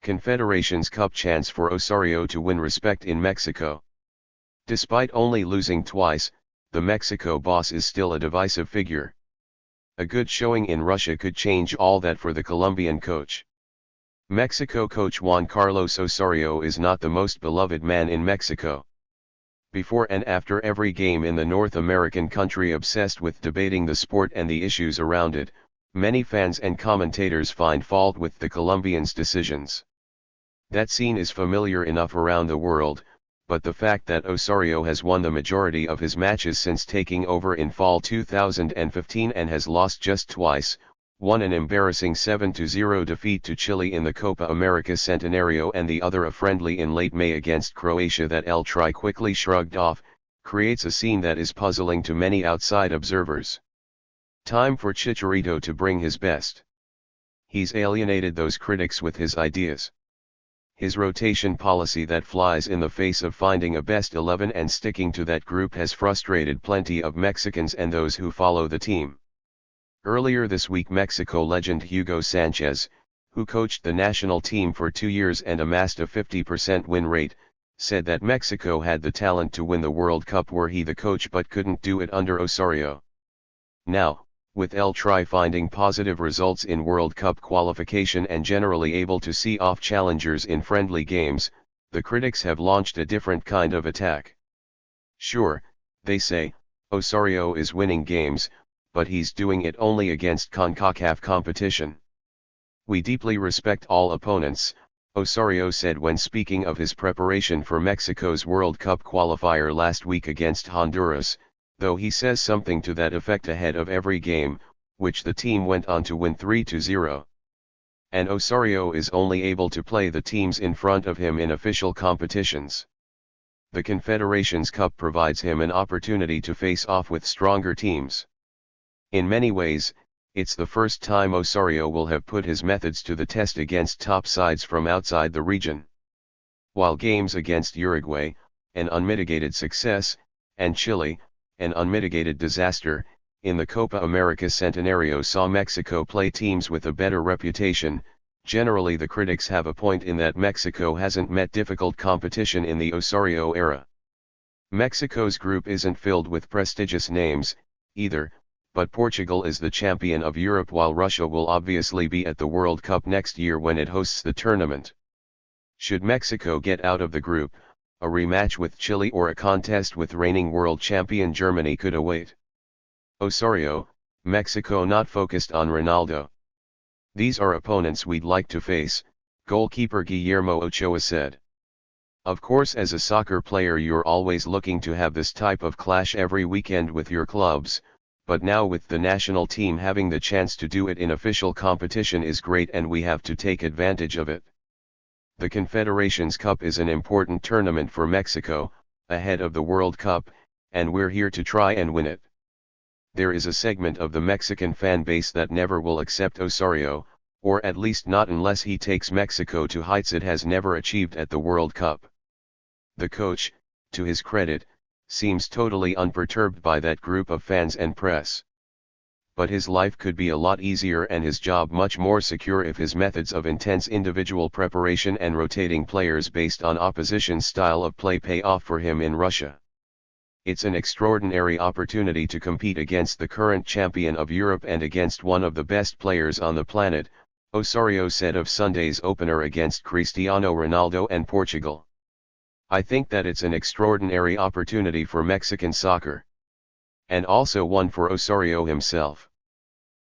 Confederations Cup chance for Osorio to win respect in Mexico. Despite only losing twice, the Mexico boss is still a divisive figure. A good showing in Russia could change all that for the Colombian coach. Mexico coach Juan Carlos Osorio is not the most beloved man in Mexico. Before and after every game in the North American country obsessed with debating the sport and the issues around it, many fans and commentators find fault with the Colombians' decisions. That scene is familiar enough around the world, but the fact that Osorio has won the majority of his matches since taking over in fall 2015 and has lost just twice, won an embarrassing 7-0 defeat to Chile in the Copa America Centenario and the other a friendly in late May against Croatia that El Tri quickly shrugged off, creates a scene that is puzzling to many outside observers. Time for Chicharito to bring his best. He's alienated those critics with his ideas. His rotation policy that flies in the face of finding a best 11 and sticking to that group has frustrated plenty of Mexicans and those who follow the team. Earlier this week Mexico legend Hugo Sanchez, who coached the national team for 2 years and amassed a 50% win rate, said that Mexico had the talent to win the World Cup were he the coach but couldn't do it under Osorio. Now, with El Tri finding positive results in World Cup qualification and generally able to see off challengers in friendly games, the critics have launched a different kind of attack. Sure, they say, Osorio is winning games, but he's doing it only against CONCACAF competition. We deeply respect all opponents, Osorio said when speaking of his preparation for Mexico's World Cup qualifier last week against Honduras, though he says something to that effect ahead of every game, which the team went on to win 3-0. And Osorio is only able to play the teams in front of him in official competitions. The Confederations Cup provides him an opportunity to face off with stronger teams. In many ways, it's the first time Osorio will have put his methods to the test against top sides from outside the region. While games against Uruguay, an unmitigated success, and Chile, an unmitigated disaster, in the Copa America Centenario saw Mexico play teams with a better reputation, generally the critics have a point in that Mexico hasn't met difficult competition in the Osorio era. Mexico's group isn't filled with prestigious names, either, but Portugal is the champion of Europe while Russia will obviously be at the World Cup next year when it hosts the tournament. Should Mexico get out of the group, a rematch with Chile or a contest with reigning world champion Germany could await. Osorio, Mexico not focused on Ronaldo. These are opponents we'd like to face, goalkeeper Guillermo Ochoa said. Of course, as a soccer player you're always looking to have this type of clash every weekend with your clubs, but now with the national team having the chance to do it in official competition is great and we have to take advantage of it. The Confederations Cup is an important tournament for Mexico, ahead of the World Cup, and we're here to try and win it. There is a segment of the Mexican fan base that never will accept Osorio, or at least not unless he takes Mexico to heights it has never achieved at the World Cup. The coach, to his credit, seems totally unperturbed by that group of fans and press. But his life could be a lot easier and his job much more secure if his methods of intense individual preparation and rotating players based on opposition's style of play pay off for him in Russia. It's an extraordinary opportunity to compete against the current champion of Europe and against one of the best players on the planet, Osorio said of Sunday's opener against Cristiano Ronaldo and Portugal. I think that it's an extraordinary opportunity for Mexican soccer. And also one for Osorio himself.